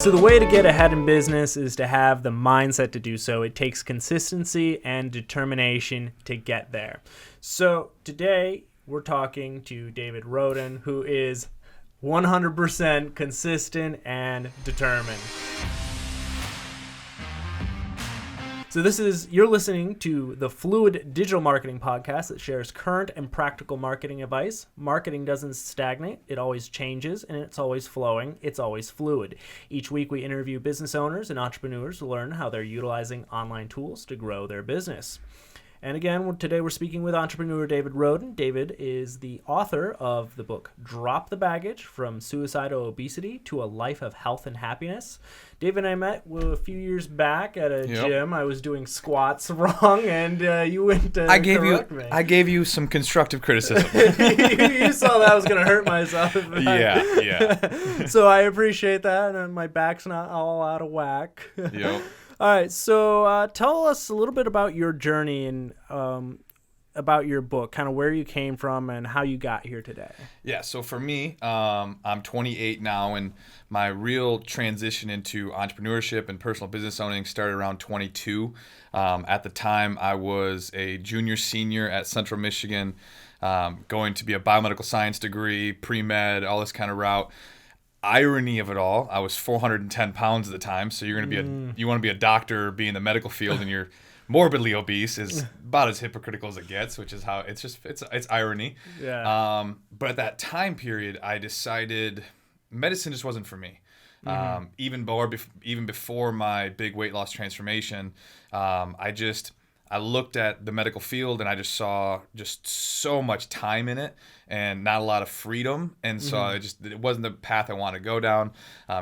So the way to get ahead in business is to have the mindset to do so. It takes consistency and determination to get there. So today we're talking to David Roden, who is 100% consistent and determined. So you're listening to the Fluid Digital Marketing Podcast that shares current and practical marketing advice. Marketing doesn't stagnate. It always changes, and it's always flowing. It's always fluid. Each week we interview business owners and entrepreneurs to learn how they're utilizing online tools to grow their business. And again, today we're speaking with entrepreneur David Roden. David is the author of the book, Drop the Baggage, From Suicidal Obesity to a Life of Health and Happiness. David and I met a few years back at a gym. I was doing squats wrong, and you went to correct me. I gave you some constructive criticism. You saw that I was going to hurt myself. Yeah. So I appreciate that, and my back's not all out of whack. Yep. All right, so tell us a little bit about your journey and about your book, kind of where you came from and how you got here today. Yeah, so for me, I'm 28 now, and my real transition into entrepreneurship and personal business owning started around 22. At the time, I was a junior senior at Central Michigan, going to be a biomedical science degree, pre-med, all this kind of route. Irony of it all, I was 410 pounds at the time, so you're gonna be you want to be a doctor, be in the medical field, and you're morbidly obese is about as hypocritical as it gets, which is how it's irony. Yeah. But at that time period, I decided medicine just wasn't for me. Even before my big weight loss transformation, I looked at the medical field and I just saw just so much time in it and not a lot of freedom. And so it wasn't the path I wanted to go down.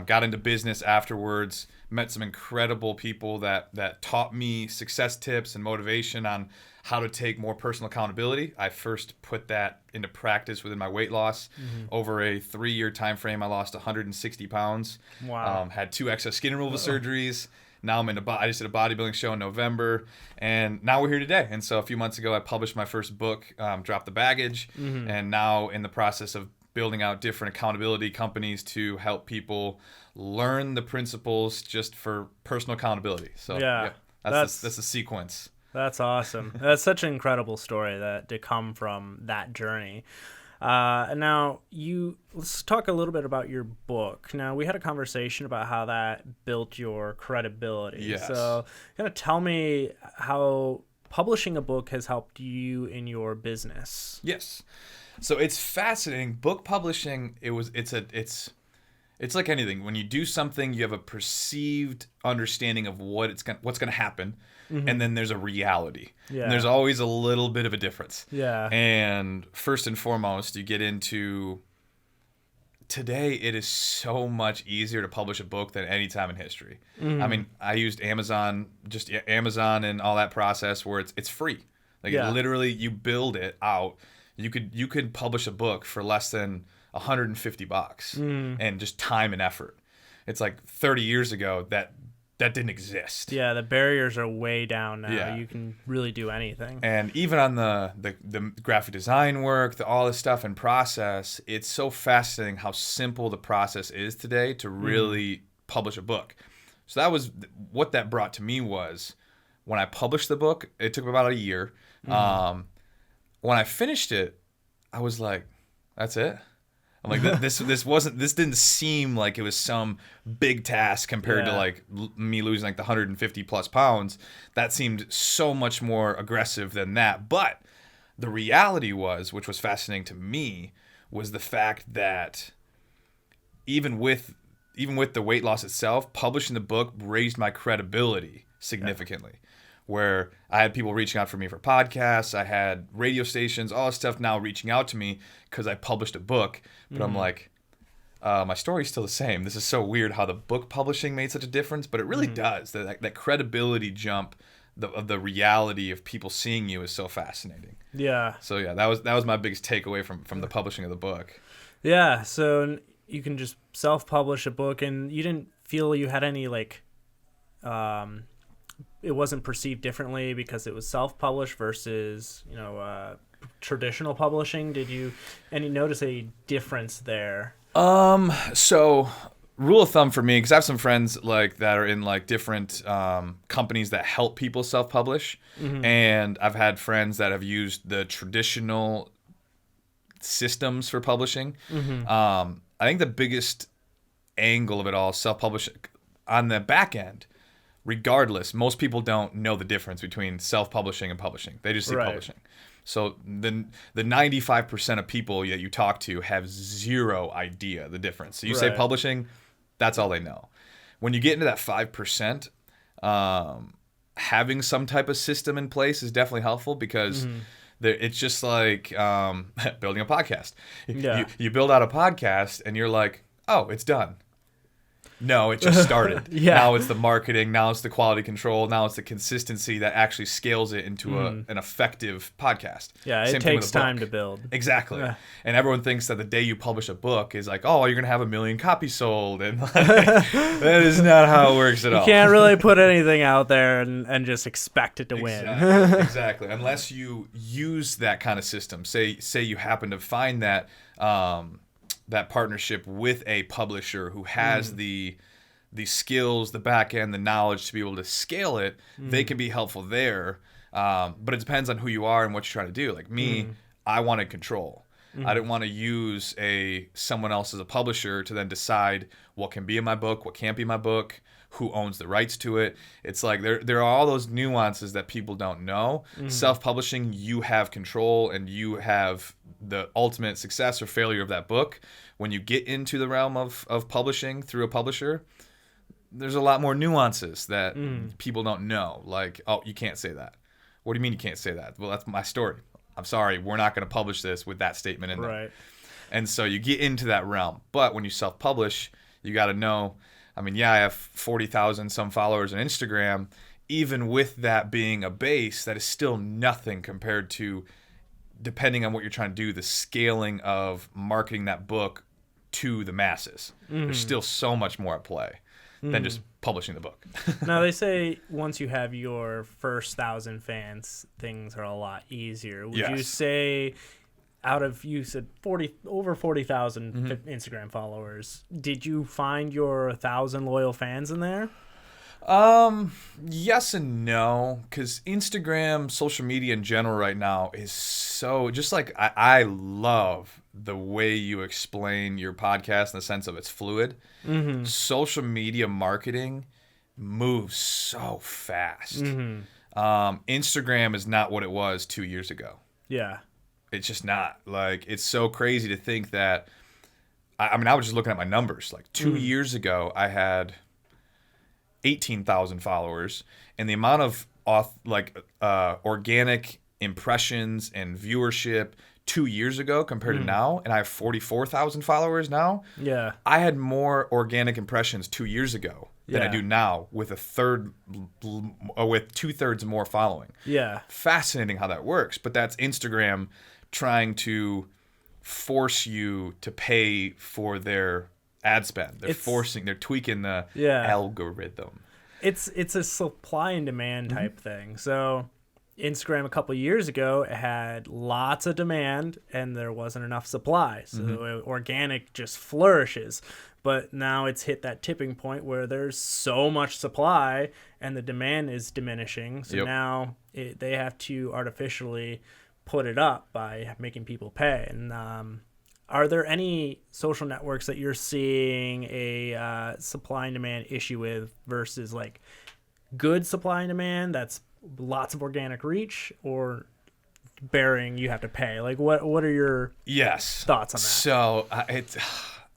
Got into business afterwards, met some incredible people that taught me success tips and motivation on how to take more personal accountability. I first put that into practice within my weight loss. Over a 3-year time frame, I lost 160 pounds. Wow. Had 2 excess skin removal surgeries. Now I just did a bodybuilding show in November, and now we're here today. And so a few months ago, I published my first book, Drop the Baggage, and now in the process of building out different accountability companies to help people learn the principles just for personal accountability. So that's the sequence. That's awesome. That's such an incredible story to come from that journey. And now let's talk a little bit about your book. Now, we had a conversation about how that built your credibility. Yes. So kind of tell me how publishing a book has helped you in your business. Yes. So it's fascinating. Book publishing, it's like anything. When you do something, you have a perceived understanding of what's going to happen, and then there's a reality. Yeah. And there's always a little bit of a difference. Yeah. And first and foremost, you get into today, it is so much easier to publish a book than any time in history. I mean, I used Amazon and all that process where it's free. Like literally, you build it out. You could publish a book for less than $150 and just time and effort. It's like 30 years ago that didn't exist. Yeah, the barriers are way down now. Yeah. You can really do anything. And even on the graphic design work, all this stuff and process, it's so fascinating how simple the process is today to really publish a book. So that was what that brought to me was when I published the book, it took about a year. When I finished it, I was like, that's it? I'm like, this didn't seem like it was some big task compared to like me losing like the 150 plus pounds. That seemed so much more aggressive than that. But the reality was, which was fascinating to me, was the fact that even with the weight loss itself, publishing the book raised my credibility significantly. Where I had people reaching out for me for podcasts, I had radio stations, all this stuff now reaching out to me because I published a book. But I'm like, my story's still the same. This is so weird how the book publishing made such a difference, but it really does. That credibility jump of the reality of people seeing you is so fascinating. Yeah. So yeah, that was my biggest takeaway from the publishing of the book. Yeah. So you can just self-publish a book, and you didn't feel you had any it wasn't perceived differently because it was self-published versus, traditional publishing. Did you notice a difference there? So rule of thumb for me, because I have some friends like that are in like different companies that help people self-publish, and I've had friends that have used the traditional systems for publishing. I think the biggest angle of it all, self-publishing on the back end, regardless, most people don't know the difference between self-publishing and publishing. They just see publishing. So the 95% of people that you talk to have zero idea the difference. So you say publishing, that's all they know. When you get into that 5%, having some type of system in place is definitely helpful, because it's just like building a podcast. You build out a podcast and you're like, oh, it's done. No, it just started. Now it's the marketing. Now it's the quality control. Now it's the consistency that actually scales it into an effective podcast. Yeah, Same it takes time to build. Exactly. And everyone thinks that the day you publish a book is like, oh, you're going to have 1 million copies sold. And like, that is not how it works at all. You can't really put anything out there and just expect it to win. Exactly. Unless you use that kind of system. Say you happen to find that that partnership with a publisher who has the skills, the back end, the knowledge to be able to scale it. They can be helpful there. But it depends on who you are and what you're trying to do. Like me, I wanted control. I didn't want to use someone else as a publisher to then decide what can be in my book, what can't be in my book, who owns the rights to it. It's like there are all those nuances that people don't know. Self-publishing, you have control and you have the ultimate success or failure of that book. When you get into the realm of publishing through a publisher, there's a lot more nuances that people don't know. Like, oh, you can't say that. What do you mean you can't say that? Well, that's my story. I'm sorry, we're not going to publish this with that statement in there. Right. And so you get into that realm. But when you self-publish, you got to know, I mean, I have 40,000 some followers on Instagram. Even with that being a base, that is still nothing compared to, depending on what you're trying to do, the scaling of marketing that book to the masses. There's still so much more at play than just publishing the book. Now, they say once you have your first 1,000 fans, things are a lot easier. Would you say, out of, you said over 40,000 Instagram followers, did you find your 1,000 loyal fans in there? Yes and no, because Instagram, social media in general right now is so, just like I love the way you explain your podcast in the sense of it's fluid. Social media marketing moves so fast. Instagram is not what it was 2 years ago. Yeah. It's just not. Like, it's so crazy to think that, I mean, I was just looking at my numbers. Like 2 years ago, I had 18,000 followers, and the amount of organic impressions and viewership 2 years ago compared to now, and I have 44,000 followers now. Yeah, I had more organic impressions 2 years ago than I do now, with with 2/3 more following. Yeah, fascinating how that works. But that's Instagram trying to force you to pay for their ad spend. They're tweaking the algorithm. It's a supply and demand type thing. So Instagram a couple of years ago, it had lots of demand and there wasn't enough supply. So organic just flourishes. But now it's hit that tipping point where there's so much supply and the demand is diminishing. So now they have to artificially put it up by making people pay. And are there any social networks that you're seeing a supply and demand issue with versus like good supply and demand that's lots of organic reach, or bearing you have to pay? Like what are your thoughts on that? So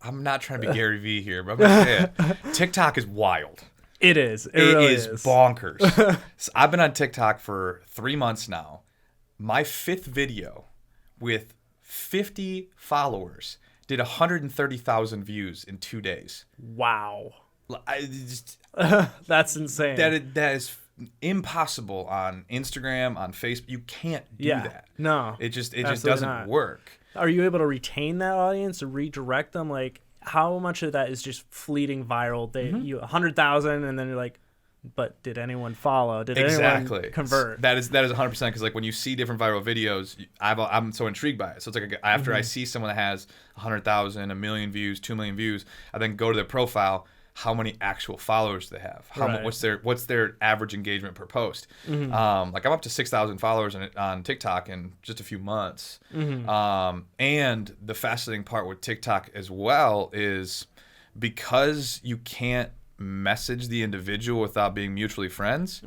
I'm not trying to be Gary Vee here, but I'm going to say it. TikTok is wild. It is. It really is bonkers. So I've been on TikTok for 3 months now. My 5th video with 50 followers did 130,000 views in 2 days. Wow. That's insane. That is impossible on Instagram, on Facebook. You can't do that. No. It just doesn't work. Are you able to retain that audience or redirect them? Like, how much of that is just fleeting viral? You 100,000 and then you're like, but did anyone follow? Did Exactly. anyone convert? That is 100%, because like when you see different viral videos, I'm so intrigued by it. So it's like after I see someone that has 100,000, a million views, 2 million views, I then go to their profile. How many actual followers they have? What's their average engagement per post? Like I'm up to 6,000 followers on TikTok in just a few months. And the fascinating part with TikTok as well is because you can't message the individual without being mutually friends.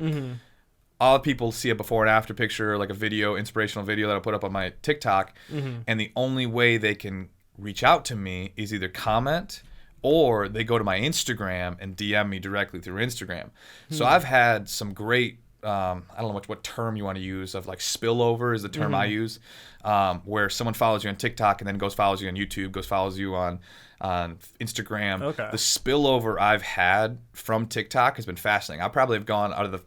All people see a before and after picture, like a video, inspirational video that I put up on my TikTok, and the only way they can reach out to me is either comment or they go to my Instagram and DM me directly through Instagram. So I've had some great, I don't know what term you want to use, of like spillover is the term I use, where someone follows you on TikTok and then follows you on YouTube, follows you on Instagram. Okay. The spillover I've had from TikTok has been fascinating. I probably have gone out of the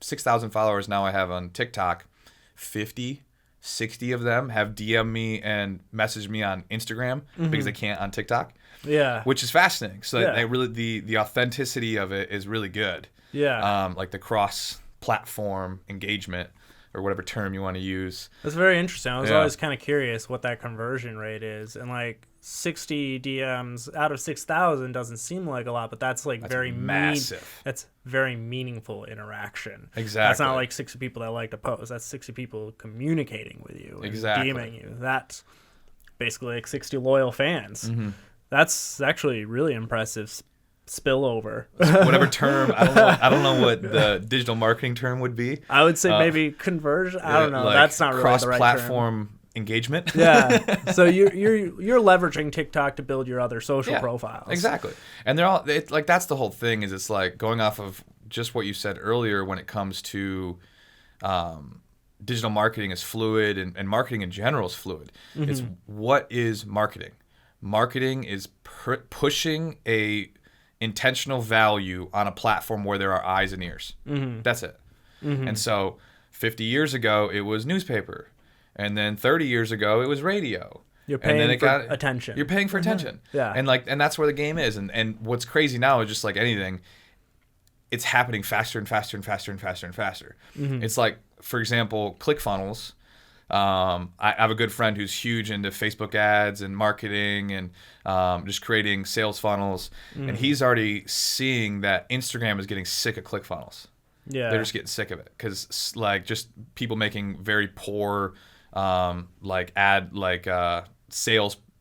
6,000 followers now I have on TikTok, 50, 60 of them have DM'd me and messaged me on Instagram because they can't on TikTok. Yeah. Which is fascinating. So they really the authenticity of it is really good. Yeah. Like the cross-platform engagement, or whatever term you want to use. That's very interesting. I was always kind of curious what that conversion rate is. And like 60 DMs out of 6,000 doesn't seem like a lot, but that's like very massive. That's very meaningful interaction. Exactly. That's not like 60 people that like to post. That's 60 people communicating with you. Exactly. DMing you. That's basically like 60 loyal fans. That's actually really impressive spillover. Whatever term, I don't know what the digital marketing term would be. I would say maybe conversion. I don't know. Like that's not really the right term. Cross-platform engagement. Yeah. So you're leveraging TikTok to build your other social profiles. Exactly. And they're all like, that's the whole thing, is it's like going off of just what you said earlier when it comes to digital marketing is fluid, and marketing in general is fluid. It's what is marketing? Marketing is pushing a intentional value on a platform where there are eyes and ears. That's it. And so 50 years ago, it was newspaper. And then 30 years ago, it was radio. You're paying for attention. You're paying for attention. Yeah. And that's where the game is. And what's crazy now is just like anything, it's happening faster and faster and faster and faster and faster. It's like, for example, ClickFunnels. I have a good friend who's huge into Facebook ads and marketing and just creating sales funnels. And he's already seeing that Instagram is getting sick of ClickFunnels. Yeah. They're just getting sick of it because like just people making very poor sales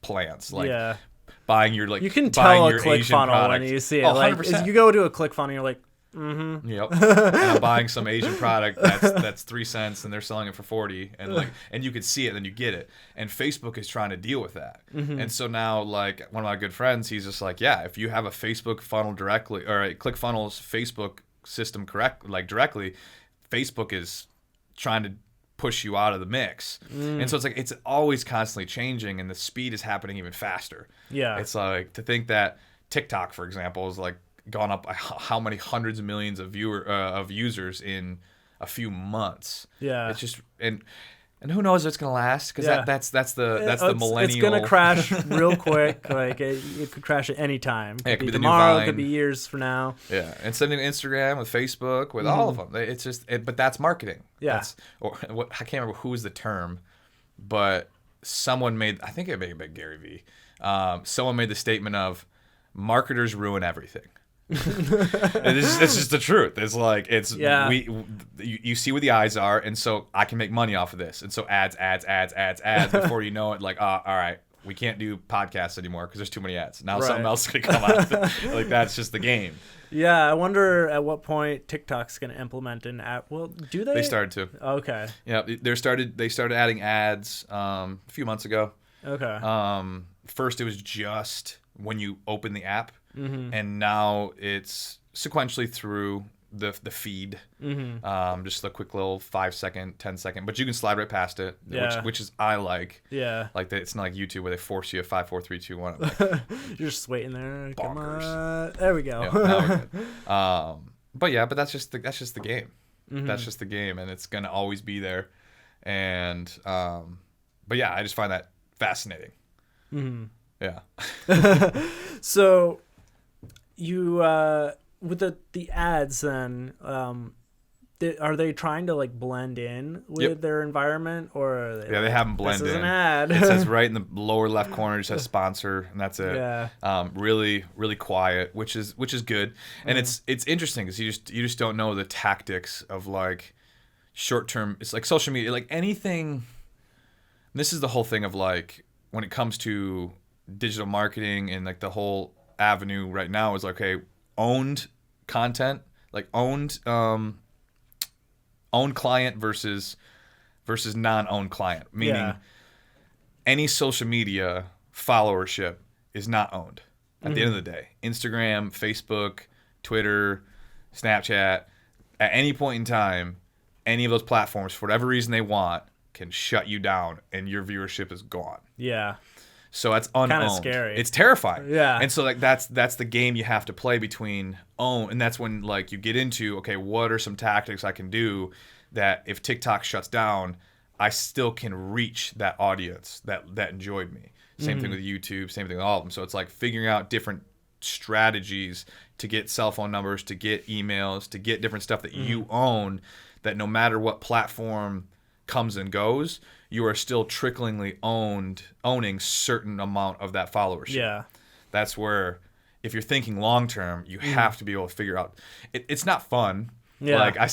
plans. Like buying your you can tell a ClickFunnel when you see it. 100%. Like you go to a ClickFunnel, you're like, Yep. And I'm buying some Asian product that's 3 cents and they're selling it for 40, and you can see it and then you get it. And Facebook is trying to deal with that. And so now, like, one of my good friends, he's just like, yeah, if you have a Facebook funnel directly, or a ClickFunnels Facebook system directly, Facebook is trying to push you out of the mix. And so it's like it's always constantly changing, and the speed is happening even faster. Yeah. It's like to think that TikTok, for example, is like gone up by how many hundreds of millions of users in a few months. Yeah. It's just and who knows if it's gonna last, because that's the millennial. It's gonna crash real quick. Like it could crash at any time. It could be tomorrow. It could be years from now. Yeah, and sending to Instagram, with Facebook, with all of them. It's just, but that's marketing. Yeah. I can't remember who was the term, but someone made. I think it may have been Gary Vee. Someone made the statement of, marketers ruin everything. It's just the truth. It's like you see where the eyes are, and so I can make money off of this, and so ads before you know it, like all right, we can't do podcasts anymore because there's too many ads. Now something else is gonna come out. Like that's just the game. Yeah, I wonder at what point TikTok's gonna implement an ad. Well, do they? They started to. Okay. Yeah, they started adding ads a few months ago. Okay. First it was just when you open the app. And now it's sequentially through the feed, just a quick little 5-second, 10-second, but you can slide right past it, which is I like. Yeah, like that. It's not like YouTube where they force you a 5, 4, 3, 2, 1. I'm like, you're just waiting there. Bonkers. Come on. There we go. Yeah, now we're good. But that's just the game. That's just the game, and it's gonna always be there. And but yeah, I just find that fascinating. Yeah. So. You with the ads then, are they trying to like blend in with their environment, or are they they have them blend in? This is an ad. It says right in the lower left corner, it says sponsor, and that's it. Yeah. Really, really quiet, which is good. And it's interesting because you just don't know the tactics of like short term. It's like social media, like anything. This is the whole thing of like when it comes to digital marketing and like the whole avenue right now is like, okay, owned content, like owned client versus non-owned client, meaning any social media followership is not owned at the end of the day. Instagram, Facebook, Twitter, Snapchat, at any point in time, any of those platforms, for whatever reason they want, can shut you down and your viewership is gone. Yeah. So that's unowned. Kind of scary. It's terrifying. Yeah. And so like that's the game you have to play between own, and that's when like you get into, okay, what are some tactics I can do that if TikTok shuts down, I still can reach that audience that enjoyed me. Same thing with YouTube, same thing with all of them. So it's like figuring out different strategies to get cell phone numbers, to get emails, to get different stuff that you own, that no matter what platform comes and goes, you are still tricklingly owning certain amount of that followership. Yeah. That's where, if you're thinking long term, you have to be able to figure out. It's not fun. Yeah. Like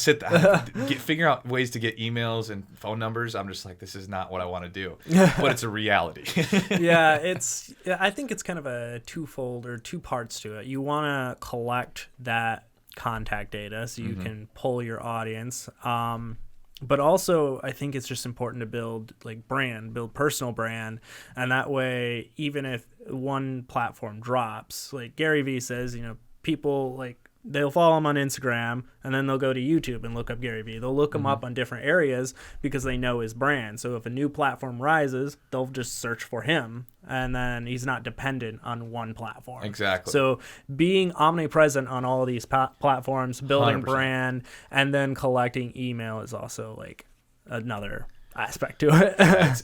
figure out ways to get emails and phone numbers. I'm just like, this is not what I want to do, but it's a reality. I think it's kind of a twofold or two parts to it. You want to collect that contact data so you can pull your audience. But also, I think it's just important to build personal brand. And that way, even if one platform drops, like Gary Vee says, people they'll follow him on Instagram and then they'll go to YouTube and look up Gary Vee. They'll look him up on different areas because they know his brand. So if a new platform rises, they'll just search for him, and then he's not dependent on one platform. Exactly. So being omnipresent on all of these platforms, building 100%. brand, and then collecting email is also like another aspect to it.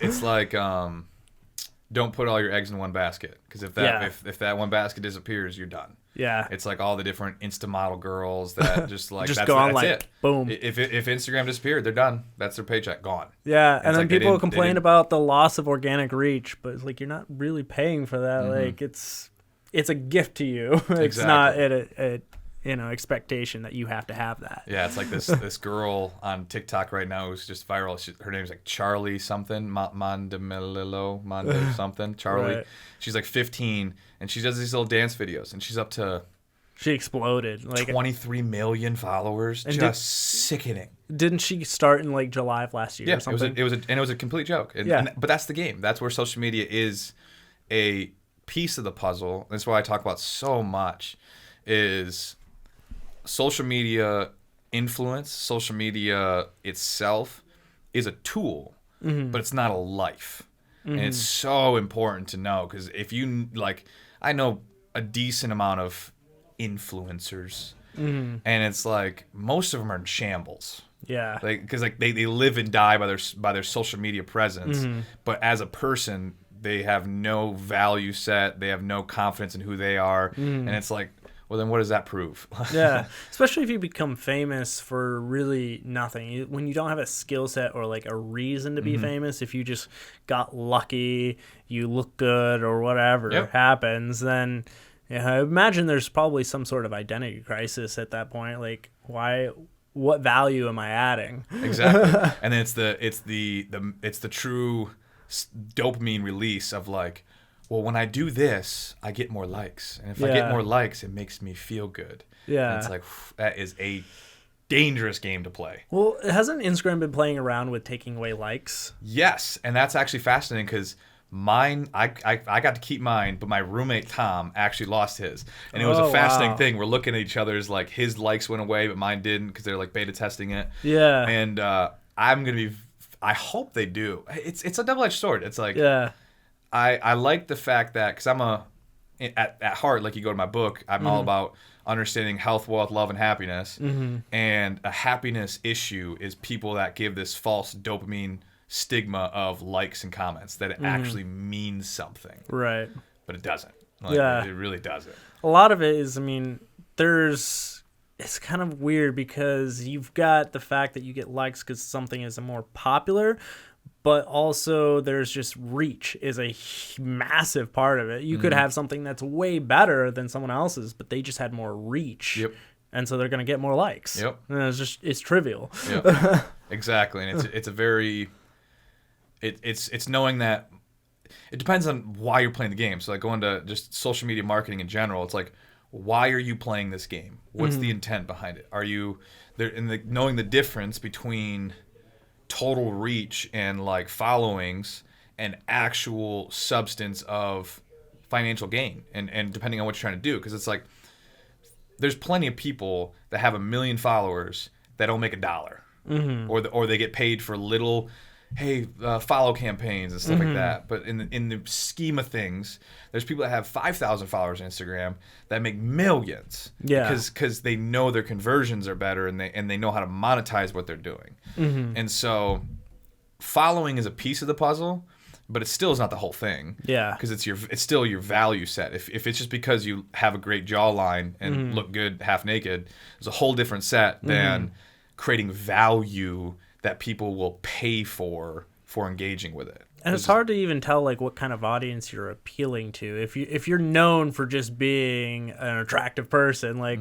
It's like don't put all your eggs in one basket, because if that one basket disappears, you're done. Yeah. It's like all the different Insta model girls that just like just that's, go on that's like it. Boom. If Instagram disappeared, they're done. That's their paycheck gone. Yeah, And and then like people complain about the loss of organic reach, but it's like you're not really paying for that. Like it's a gift to you. It's not a expectation that you have to have that. Yeah, it's like this girl on TikTok right now who's just viral. Her name's like Charlie something, Mondo something, Charlie. Right. She's like 15, and she does these little dance videos, and she's up to She exploded. 23 million followers. Just sickening. Didn't she start in like July of last year or something? It was a complete joke. But that's the game. That's where social media is a piece of the puzzle. That's why I talk about so much is social media influence. Social media itself is a tool, but it's not a life. And it's so important to know, because if you I know a decent amount of influencers, and it's like most of them are in shambles. Yeah. Because they live and die by their social media presence, but as a person, they have no value set. They have no confidence in who they are, and it's like, well, then what does that prove? Yeah, especially if you become famous for really nothing. When you don't have a skill set or like a reason to be famous, if you just got lucky, you look good or whatever happens, then I imagine there's probably some sort of identity crisis at that point. Like, what value am I adding? Exactly. And then it's the true dopamine release of like, well, when I do this, I get more likes. And if I get more likes, it makes me feel good. Yeah. And it's like, that is a dangerous game to play. Well, hasn't Instagram been playing around with taking away likes? Yes. And that's actually fascinating, because mine, I got to keep mine, but my roommate Tom actually lost his. And it was a fascinating thing. We're looking at each other's, like, his likes went away, but mine didn't, because they're like beta testing it. Yeah. And I'm going to be, I hope they do. It's a double-edged sword. It's like, I like the fact that, because I'm at heart, like you go to my book, I'm all about understanding health, wealth, love, and happiness. And a happiness issue is people that give this false dopamine stigma of likes and comments, that it actually means something. Right. But it doesn't. It really doesn't. A lot of it is, it's kind of weird because you've got the fact that you get likes because something is more popular, but also there's just reach is a massive part of it. You could have something that's way better than someone else's, but they just had more reach. Yep. And so they're going to get more likes. Yep. And it's trivial. Yep. Exactly. And it's a very, it's knowing that it depends on why you're playing the game. So like going to just social media marketing in general, it's like, why are you playing this game? What's the intent behind it? Are you there knowing the difference between total reach and like followings and actual substance of financial gain and depending on what you're trying to do, because it's like there's plenty of people that have 1 million followers that don't make $1, or they get paid for little follow campaigns and stuff like that. But in the scheme of things, there's people that have 5,000 followers on Instagram that make millions. Yeah. Because they know their conversions are better and they know how to monetize what they're doing. And so following is a piece of the puzzle, but it still is not the whole thing. Yeah. Because it's still your value set. If it's just because you have a great jawline and look good half naked, it's a whole different set than creating value that people will pay for engaging with it. And it's hard to even tell like what kind of audience you're appealing to. If you're known for just being an attractive person, like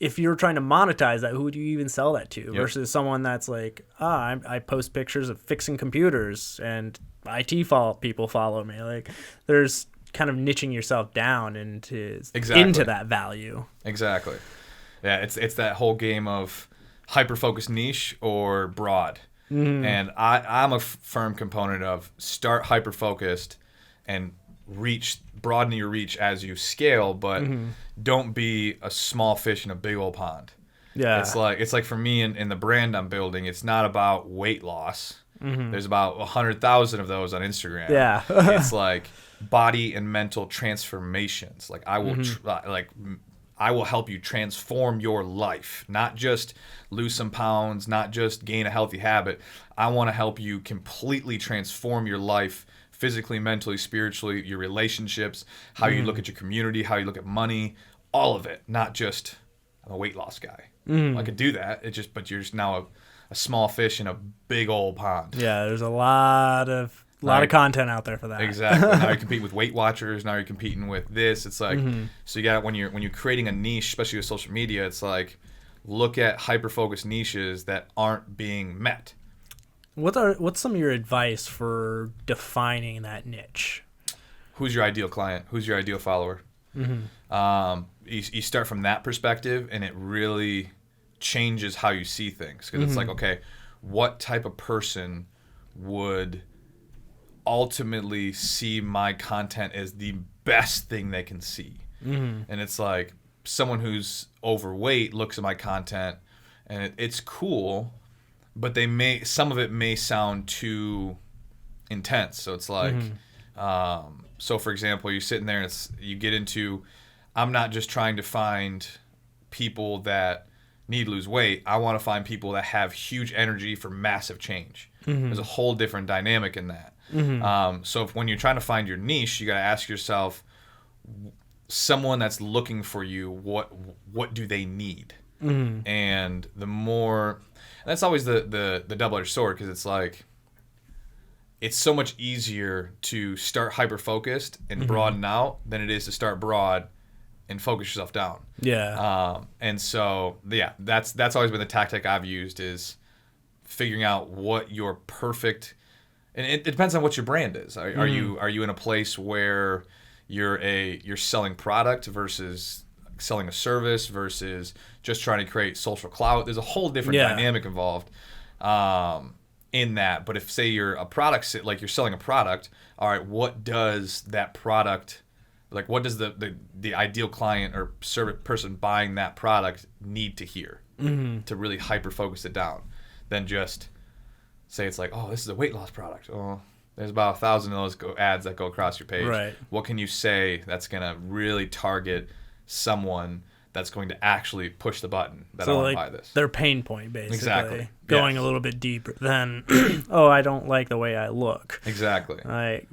if you're trying to monetize that, who would you even sell that to? Versus someone that's like, I post pictures of fixing computers and IT people follow me. Like there's kind of niching yourself down into that value. Exactly. Yeah, it's that whole game of hyper-focused niche or broad. And I'm a firm component of start hyper-focused and broaden your reach as you scale, but don't be a small fish in a big old pond. Yeah. It's like for me in the brand I'm building, it's not about weight loss. There's about 100,000 of those on Instagram. Yeah. It's like body and mental transformations. Like I will I will help you transform your life, not just lose some pounds, not just gain a healthy habit. I want to help you completely transform your life physically, mentally, spiritually, your relationships, how you look at your community, how you look at money, all of it, not just I'm a weight loss guy. I could do that. But you're just now a small fish in a big old pond. Yeah, there's a lot of content out there for that. Exactly. Now you compete with Weight Watchers. Now you're competing with this. It's like so you got when you're creating a niche, especially with social media. It's like look at hyper focused niches that aren't being met. What's some of your advice for defining that niche? Who's your ideal client? Who's your ideal follower? You start from that perspective, and it really changes how you see things because it's like, okay, what type of person would ultimately see my content as the best thing they can see? And it's like someone who's overweight looks at my content and it's cool, but some of it may sound too intense. So it's like so for example, you're sitting there and you get into, I'm not just trying to find people that need to lose weight. I want to find people that have huge energy for massive change. There's a whole different dynamic in that. So when you're trying to find your niche, you got to ask yourself, someone that's looking for you, what do they need? And that's always the double-edged sword, because it's like it's so much easier to start hyper-focused and broaden out than it is to start broad and focus yourself down. Yeah. And so that's always been the tactic I've used, is figuring out what your perfect. And it depends on what your brand is. Are you in a place where you're selling product versus selling a service versus just trying to create social clout? There's a whole different dynamic involved in that. But if say you're a product, like you're selling a product, all right, what does that product, like what does the ideal client or person buying that product need to hear to really hyper focus it down? Then just say it's like, oh, this is a weight loss product. Oh, there's about 1,000 of those ads that go across your page. Right. What can you say that's going to really target someone that's going to actually push the button that I want to buy this? Their pain point, basically. Exactly. Going a little bit deeper than, oh, I don't like the way I look. Exactly. Like,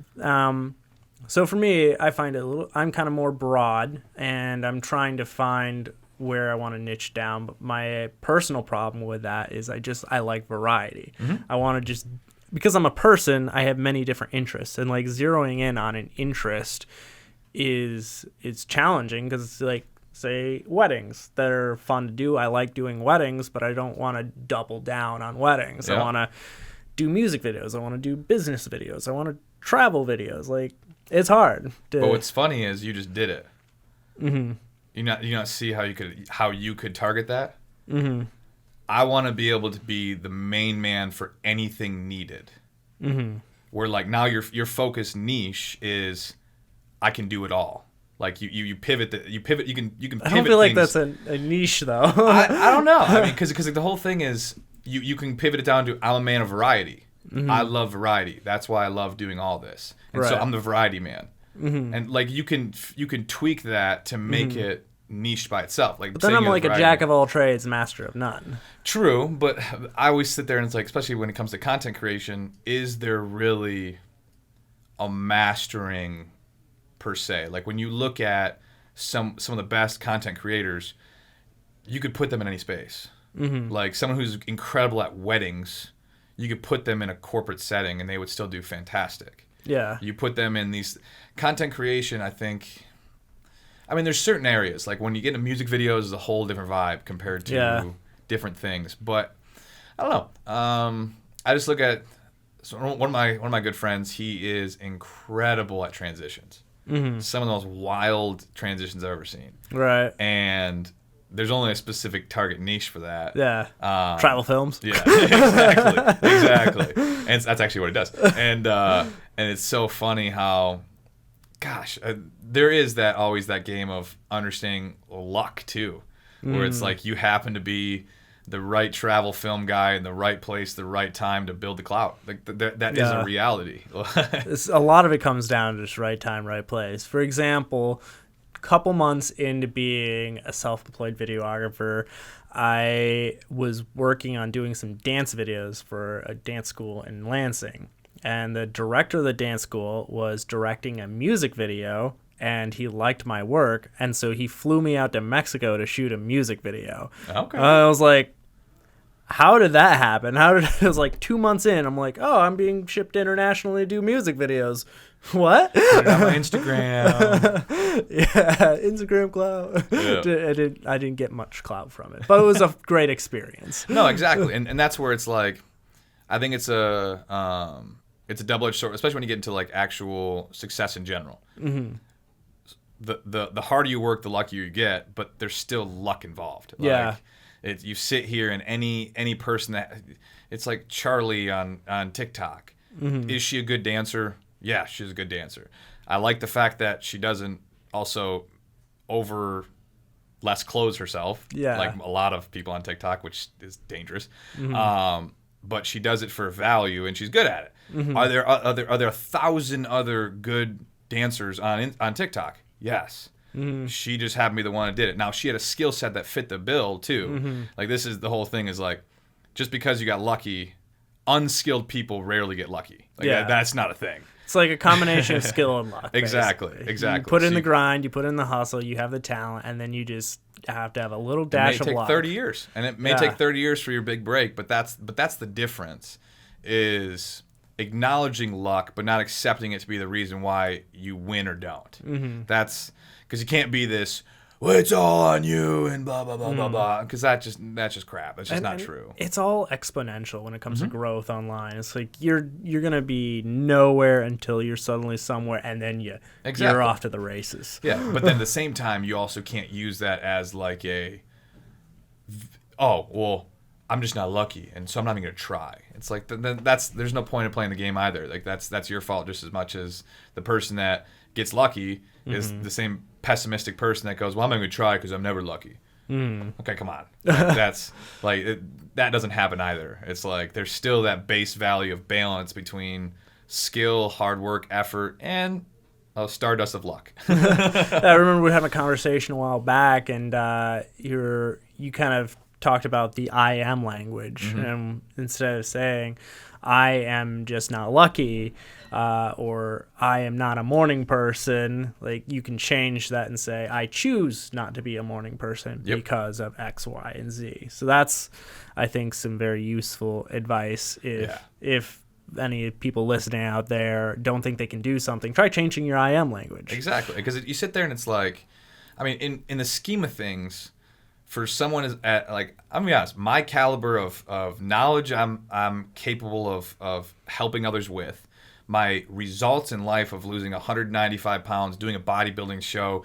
so for me, I find it I'm kind of more broad, and I'm trying to find where I want to niche down. But my personal problem with that is I like variety. I want to just, because I'm a person, I have many different interests, and like zeroing in on an interest is challenging, because it's like, say, weddings that are fun to do. I like doing weddings, but I don't want to double down on weddings. I want to do music videos. I want to do business videos. I want to travel videos. Like, it's hard. But what's funny is you just did it. You not see how you could target that. I want to be able to be the main man for anything needed. Where like now your focus niche is, I can do it all. Like you pivot. You can pivot. I don't feel like things. that's a niche though. I don't know. I mean, because like the whole thing is you can pivot it down to, I'm a man of variety. I love variety. That's why I love doing all this. And so I'm the variety man. And like you can tweak that to make it niche by itself. Like, but then I'm like a jack of all trades, master of none. True, but I always sit there and it's like, especially when it comes to content creation, is there really a mastering per se? Like when you look at some of the best content creators, you could put them in any space. Like someone who's incredible at weddings, you could put them in a corporate setting and they would still do fantastic. Yeah. You put them in these content creation, I mean, there's certain areas, like when you get into music videos, is a whole different vibe compared to different things. But I don't know. I just look at one of my good friends. He is incredible at transitions. Some of the most wild transitions I've ever seen. Right. And there's only a specific target niche for that. Yeah. Travel films. Yeah. Exactly. And that's actually what it does. And it's so funny how, gosh, there is always that game of understanding luck too, where it's like you happen to be the right travel film guy in the right place, the right time to build the clout. Like that is a reality. A lot of it comes down to just right time, right place. For example, a couple months into being a self-employed videographer, I was working on doing some dance videos for a dance school in Lansing. And the director of the dance school was directing a music video, and he liked my work, and so he flew me out to Mexico to shoot a music video. Okay. I was like, how did that happen? It was like 2 months in, I'm like, oh, I'm being shipped internationally to do music videos. What? Put it on my Instagram. Yeah, Instagram clout. Yeah. I didn't get much clout from it, but it was a great experience. No, exactly. And that's where it's like, I think it's a double-edged sword, especially when you get into like actual success in general. The harder you work, the luckier you get, but there's still luck involved. Yeah. Like, you sit here and any person it's like Charlie on TikTok. Is she a good dancer? Yeah, she's a good dancer. I like the fact that she doesn't also less clothes herself. Yeah. Like a lot of people on TikTok, which is dangerous. But she does it for value, and she's good at it. Are there 1,000 other good dancers on TikTok? Yes. She just happened to be the one that did it. Now, she had a skill set that fit the bill too. Like, this is the whole thing is like, just because you got lucky, unskilled people rarely get lucky. Like, that's not a thing. It's like a combination of skill and luck. Exactly. You put in the grind, you put in the hustle, you have the talent, and then you just have to have a little dash of luck. It may take 30 years, and it may take 30 years for your big break, but that's the difference, is acknowledging luck, but not accepting it to be the reason why you win or don't. That's because you can't be this, well, it's all on you and blah blah blah blah blah, because that's just crap. That's just not true. It's all exponential when it comes to growth online. It's like you're gonna be nowhere until you're suddenly somewhere, and then you're off to the races. Yeah, but then at the same time, you also can't use that as like I'm just not lucky, and so I'm not even gonna try. It's like there's no point in playing the game either. Like that's your fault just as much as the person that gets lucky is the same pessimistic person that goes, well, I'm not going to try because I'm never lucky. Okay, come on. That's like that doesn't happen either. It's like there's still that base value of balance between skill, hard work, effort, and stardust of luck. I remember we had a conversation a while back, and you kind of talked about the I am language. And instead of saying, I am just not lucky, or I am not a morning person, like you can change that and say, I choose not to be a morning person because of X, Y, and Z. So that's, I think, some very useful advice. If any people listening out there don't think they can do something, try changing your I am language. Exactly. Because you sit there and it's like, I mean, in the scheme of things, for someone is at, like, I'm gonna be honest, my caliber of knowledge I'm capable of helping others with, my results in life of losing 195 pounds, doing a bodybuilding show,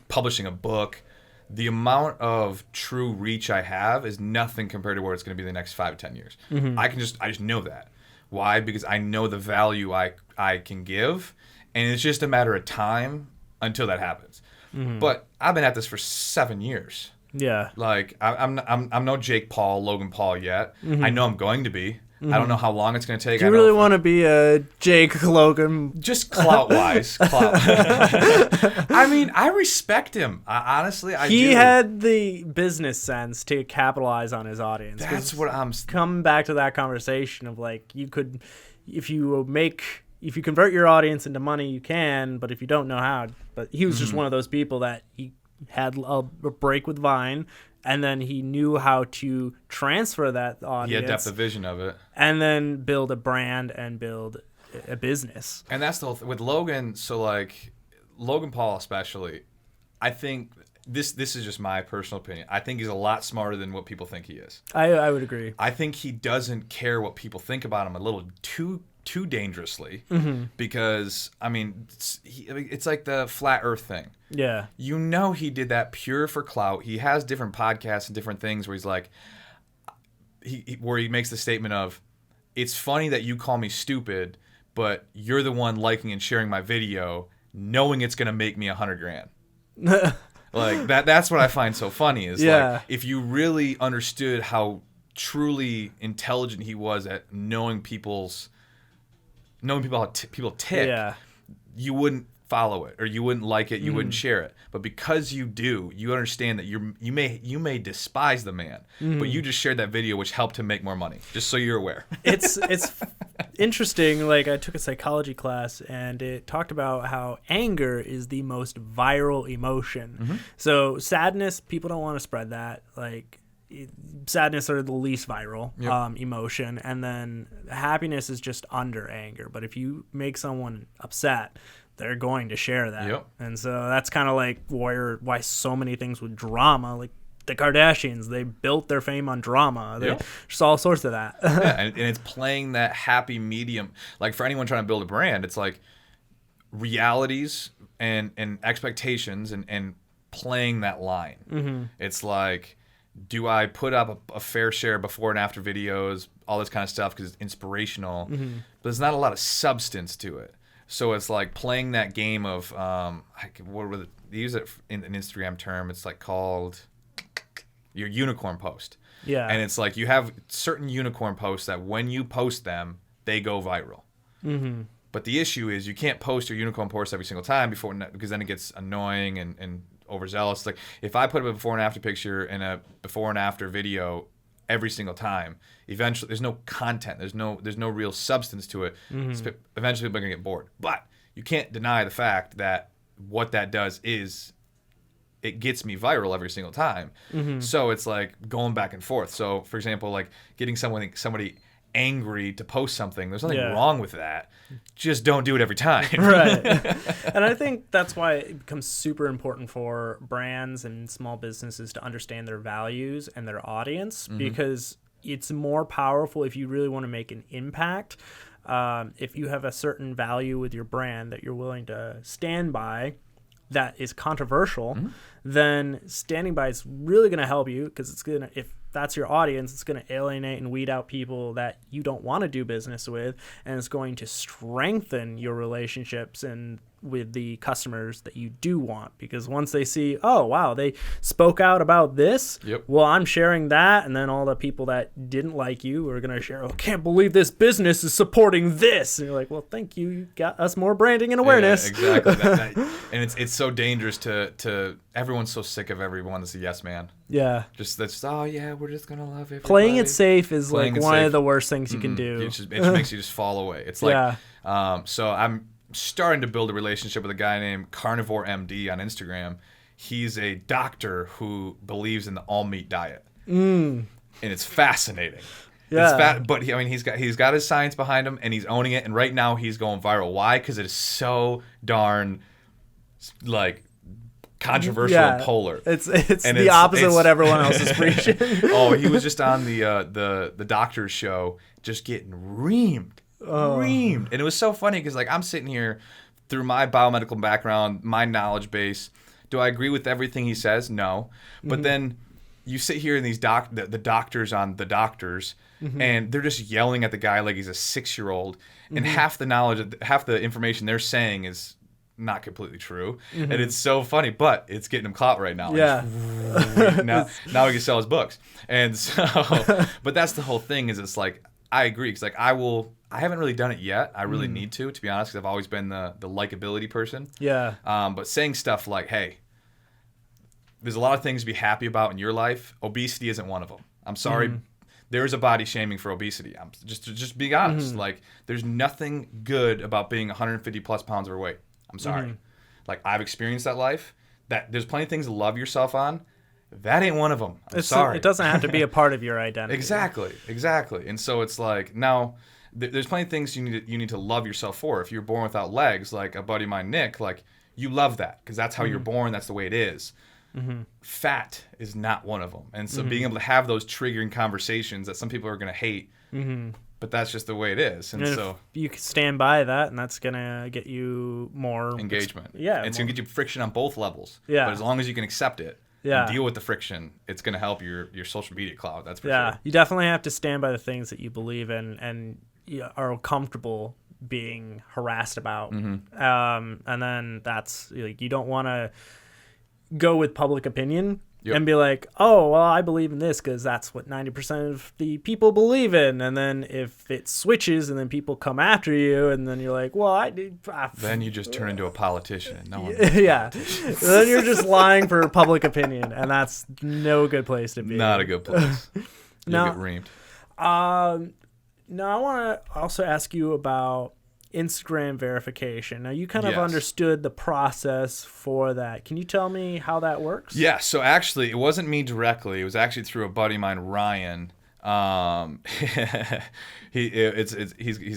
publishing a book, the amount of true reach I have is nothing compared to where it's going to be the next 5 to 10 years. I just know that. Why? Because I know the value I can give, and it's just a matter of time until that happens. But I've been at this for 7 years. Yeah. Like I'm no Jake Paul, Logan Paul yet. I know I'm going to be. I don't know how long it's going to take. Do you really want to be a Jake Logan? Just clout-wise. I mean, I respect him. Honestly, I do. He had the business sense to capitalize on his audience. That's what I'm... Come back to that conversation of, like, you could... If you convert your audience into money, you can, but if you don't know how... But he was just one of those people that he had a break with Vine, and then he knew how to transfer that audience. He had depth of vision of it. And then build a brand and build a business. And that's the whole thing. With Logan, so like Logan Paul especially, I think this is just my personal opinion. I think he's a lot smarter than what people think he is. I would agree. I think he doesn't care what people think about him a little too dangerously, because I mean it's like the flat earth thing. Yeah. You know, he did that pure for clout. He has different podcasts and different things where he's like, where he makes the statement of, it's funny that you call me stupid, but you're the one liking and sharing my video knowing it's going to make me $100,000. Like that's what I find so funny is like, if you really understood how truly intelligent he was at knowing people how people tick, you wouldn't follow it, or you wouldn't like it, you wouldn't share it. But because you do, you understand that you may despise the man, but you just shared that video, which helped him make more money. Just so you're aware. It's interesting. Like, I took a psychology class, and it talked about how anger is the most viral emotion. So sadness, people don't want to spread that. Like, sadness are the least viral emotion, and then happiness is just under anger. But if you make someone upset, they're going to share that. And so that's kind of like why so many things with drama, like the Kardashians, they built their fame on drama. There's just all sorts of that. And it's playing that happy medium. Like, for anyone trying to build a brand, it's like realities and expectations and playing that line. It's like, do I put up a fair share before and after videos, all this kind of stuff because it's inspirational, but there's not a lot of substance to it. So it's like playing that game of, they use it in an Instagram term, it's like called your unicorn post. Yeah. And it's like you have certain unicorn posts that when you post them, they go viral. But the issue is you can't post your unicorn post every single time because then it gets annoying and overzealous. Like, if I put up a before and after picture and a before and after video every single time, eventually there's no content, there's no real substance to it. Eventually people are gonna get bored. But you can't deny the fact that what that does is it gets me viral every single time. So it's like going back and forth. So for example, like getting somebody angry to post something, there's nothing wrong with that. Just don't do it every time. Right. And I think that's why it becomes super important for brands and small businesses to understand their values and their audience, because it's more powerful if you really want to make an impact. If you have a certain value with your brand that you're willing to stand by that is controversial, then standing by is really going to help you, because it's going to, if that's your audience, it's going to alienate and weed out people that you don't want to do business with, and it's going to strengthen your relationships and with the customers that you do want, because once they see, oh wow, they spoke out about this, well, I'm sharing that, and then all the people that didn't like you are going to share, oh, can't believe this business is supporting this, and you're like, well, thank you got us more branding and awareness. Exactly. And it's so dangerous to everyone everyone's so sick of everyone that's a yes man. Yeah. That's oh yeah, we're just gonna love everybody. Playing it safe is Playing like it one safe. of the worst things you can do. It just makes you just fall away. It's like, Yeah. So I'm starting to build a relationship with a guy named Carnivore MD on Instagram. He's a doctor who believes in the all meat diet, and it's fascinating. Yeah. But he's got his science behind him, and he's owning it. And right now he's going viral. Why? Because it is so darn like controversial and polar. It's the opposite of what everyone else is preaching. Oh, he was just on the doctor's show, just getting reamed. And it was so funny because like I'm sitting here through my biomedical background, my knowledge base. Do I agree with everything he says? No. But then you sit here and these the doctors on the doctors, and they're just yelling at the guy like he's a 6-year-old, and half the information they're saying is not completely true, and it's so funny, but it's getting him clout right now. Yeah. now he can sell his books, and so, but that's the whole thing. Is it's like I agree because like I haven't really done it yet. I really need to be honest, because I've always been the likability person. Yeah. But saying stuff like, hey, there's a lot of things to be happy about in your life. Obesity isn't one of them. I'm sorry. There is a body shaming for obesity. I'm just being honest. Like, there's nothing good about being 150 plus pounds overweight. I'm sorry. Like, I've experienced that life. That there's plenty of things to love yourself on. That ain't one of them. I'm sorry. It doesn't have to be a part of your identity. Exactly. And so it's like now there's plenty of things you need to love yourself for. If you're born without legs, like a buddy of mine, Nick, like you love that because that's how you're born. That's the way it is. Fat is not one of them. And so being able to have those triggering conversations that some people are going to hate, but that's just the way it is. And so if you can stand by that, and that's going to get you more engagement. Yeah. It's going to get you friction on both levels. Yeah. But as long as you can accept it and deal with the friction, it's going to help your social media cloud. That's for sure. Yeah. You definitely have to stand by the things that you believe in and you are comfortable being harassed about. And then that's like, you don't want to go with public opinion and be like, oh, well, I believe in this because that's what 90% of the people believe in. And then if it switches and then people come after you and then you're like, well, I did. Then you just turn into a politician. And no one yeah. Then you're just lying for public opinion. And that's no good place to be. Not a good place. You'll get reamed. Now, I want to also ask you about Instagram verification. Now, you kind of understood the process for that. Can you tell me how that works? Yeah, so actually, it wasn't me directly. It was actually through a buddy of mine, Ryan. He's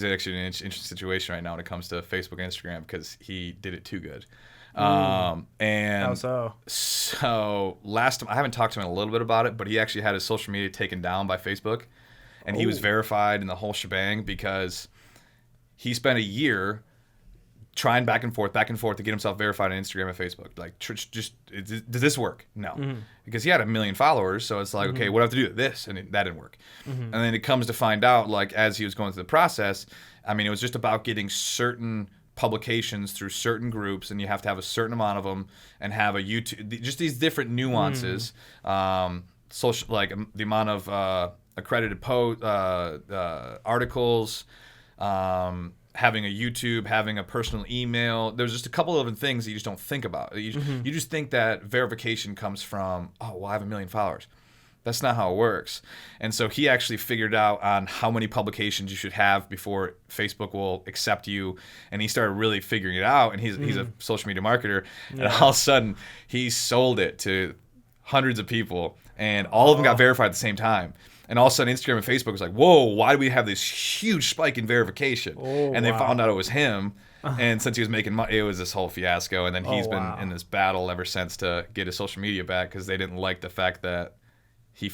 actually in an interesting situation right now when it comes to Facebook and Instagram because he did it too good. And how so? So last time, I haven't talked to him a little bit about it, but he actually had his social media taken down by Facebook. And he was verified in the whole shebang because he spent a year trying back and forth to get himself verified on Instagram and Facebook. Like, does this work? No. Because he had 1 million followers, so it's like, okay, what do I have to do with this? And that didn't work. And then it comes to find out, like, as he was going through the process, I mean, it was just about getting certain publications through certain groups, and you have to have a certain amount of them and have a YouTube, just these different nuances. Social, like the amount of accredited articles, having a YouTube, having a personal email. There's just a couple of different things that you just don't think about. You just think that verification comes from, oh, well, I have 1 million followers. That's not how it works. And so he actually figured out on how many publications you should have before Facebook will accept you. And he started really figuring it out. And he's a social media marketer. And all of a sudden, he sold it to hundreds of people. And all of them got verified at the same time. And all of a sudden, Instagram and Facebook was like, whoa, why do we have this huge spike in verification? And they found out it was him. And since he was making money, it was this whole fiasco. And then he's been in this battle ever since to get his social media back because they didn't like the fact that he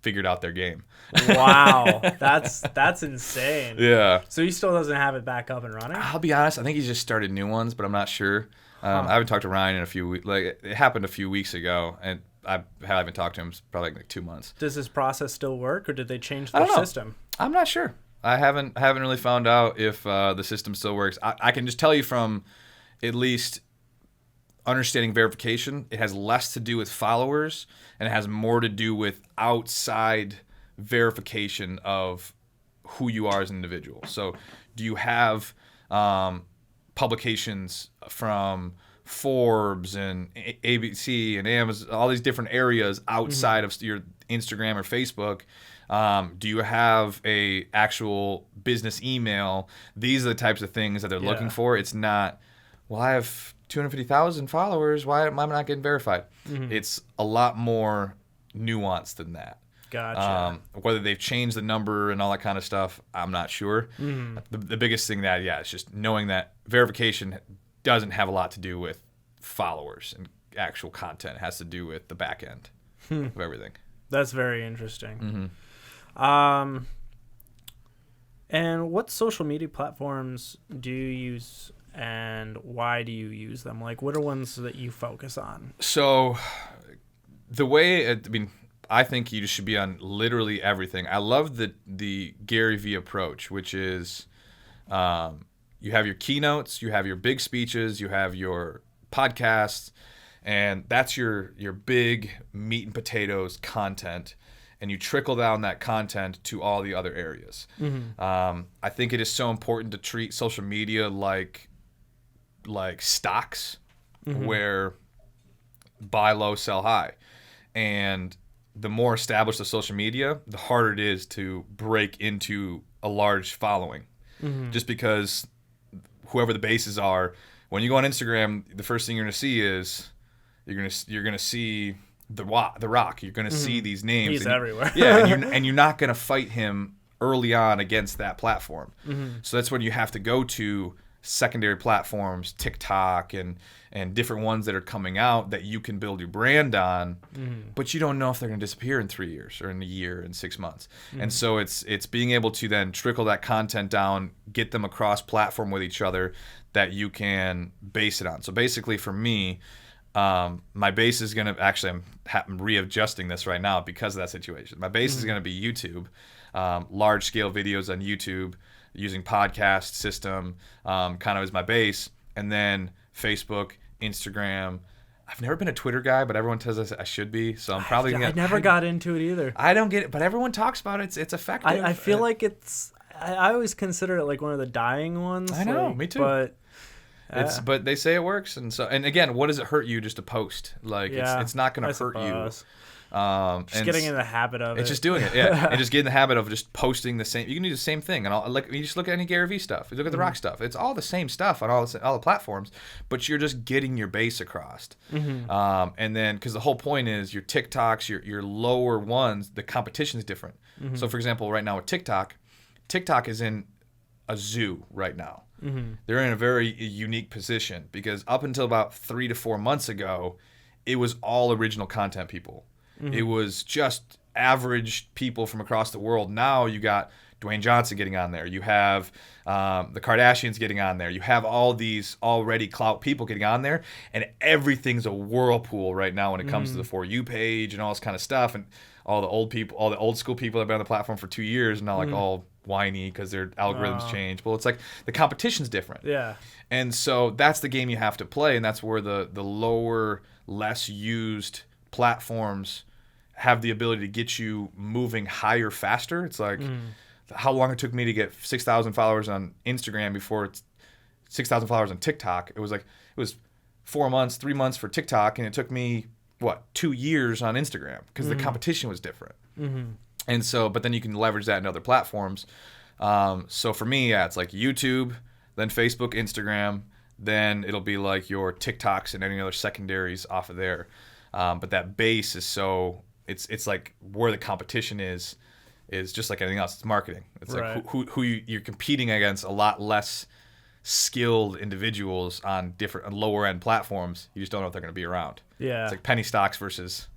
figured out their game. Wow. That's insane. Yeah. So he still doesn't have it back up and running? I'll be honest. I think he's just started new ones, but I'm not sure. I haven't talked to Ryan in a few weeks. Like, it happened a few weeks ago, and I haven't talked to him probably like 2 months. Does this process still work, or did they change their system? I'm not sure. I haven't really found out if the system still works. I can just tell you from at least understanding verification, it has less to do with followers, and it has more to do with outside verification of who you are as an individual. So do you have publications from Forbes and ABC and Amazon, all these different areas outside of your Instagram or Facebook? Do you have a actual business email? These are the types of things that they're looking for. It's not, well, I have 250,000 followers. Why am I not getting verified? It's a lot more nuanced than that. Gotcha. Whether they've changed the number and all that kind of stuff, I'm not sure. The biggest thing that, it's just knowing that verification doesn't have a lot to do with followers and actual content. It has to do with the back end of everything. That's very interesting. And what social media platforms do you use, and why do you use them? Like, what are ones that you focus on? So the way, I think you should be on literally everything. I love the Gary Vee approach, which is you have your keynotes, you have your big speeches, you have your podcasts, and that's your big meat and potatoes content, and you trickle down that content to all the other areas. I think it is so important to treat social media like stocks, where buy low, sell high. And the more established the social media, the harder it is to break into a large following. Just because whoever the bases are, when you go on Instagram, the first thing you're going to see is you're gonna see the Rock. You're gonna see these names. He's everywhere. and you're not gonna fight him early on against that platform. So that's when you have to go to secondary platforms, TikTok and different ones that are coming out that you can build your brand on, but you don't know if they're going to disappear in 3 years or in a year, in 6 months. And so it's being able to then trickle that content down, get them across platform with each other that you can base it on. So basically for me, my base is going to, actually I'm readjusting this right now because of that situation. My base is going to be YouTube, large scale videos on YouTube, using podcast system kind of as my base, and then Facebook, Instagram. I've never been a Twitter guy, but everyone tells us I should be, so I'm probably gonna. I never got into it either. I don't get it, but everyone talks about it. It's effective. I feel like it's. I always consider it like one of the dying ones. I know, like, me too. But but they say it works, and again, what does it hurt you just to post? Like it's not going to hurt suppose. you. Just getting in the habit of it. It's just doing it, and just get in the habit of just posting the same. You can do the same thing, and you just look at any Gary Vee stuff. You look at the Rock stuff. It's all the same stuff on all the platforms, but you're just getting your base across. And then because the whole point is your TikToks, your lower ones, the competition is different. So for example, right now with TikTok is in a zoo right now. They're in a very unique position because up until about 3 to 4 months ago, it was all original content people. It was just average people from across the world. Now you got Dwayne Johnson getting on there. You have the Kardashians getting on there. You have all these already clout people getting on there, and everything's a whirlpool right now when it comes to the For You page and all this kind of stuff. And all the old people, all the old school people that have been on the platform for 2 years, and now like all whiny because their algorithms change. Well, it's like the competition's different. Yeah. And so that's the game you have to play, and that's where the lower, less used platforms have the ability to get you moving higher faster. It's like how long it took me to get 6,000 followers on Instagram before it's 6,000 followers on TikTok. It was 4 months, 3 months for TikTok, and it took me 2 years on Instagram because the competition was different. And so, but then you can leverage that in other platforms. So for me, it's like YouTube, then Facebook, Instagram, then it'll be like your TikToks and any other secondaries off of there. But that base is so it's like where the competition is just like anything else. It's marketing. It's like who you're competing against a lot less skilled individuals on different lower end platforms. You just don't know if they're going to be around. Yeah, it's like penny stocks versus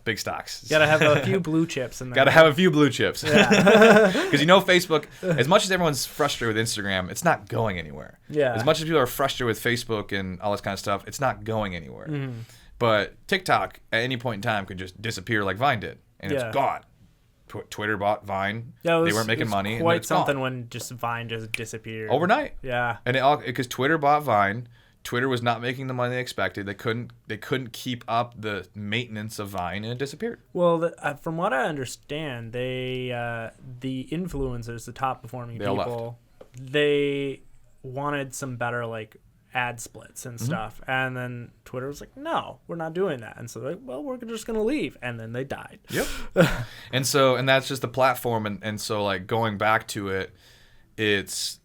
big stocks. Gotta have a few blue chips in there. Gotta have a few blue chips. Yeah. Because Facebook, as much as everyone's frustrated with Instagram, it's not going anywhere. Yeah. As much as people are frustrated with Facebook and all this kind of stuff, it's not going anywhere. But TikTok, at any point in time, could just disappear like Vine did, and it's gone. Twitter bought Vine. Yeah, they weren't making money. Quite and it's something gone. When just Vine just disappeared overnight. Yeah, and because Twitter bought Vine, Twitter was not making the money they expected. They couldn't keep up the maintenance of Vine, and it disappeared. Well, from what I understand, the influencers, the top performing people, they wanted some better ad splits and stuff. And then Twitter was like, no, we're not doing that. And so they're like, well, we're just going to leave. And then they died. Yep. and that's just the platform. And so like going back to it, it's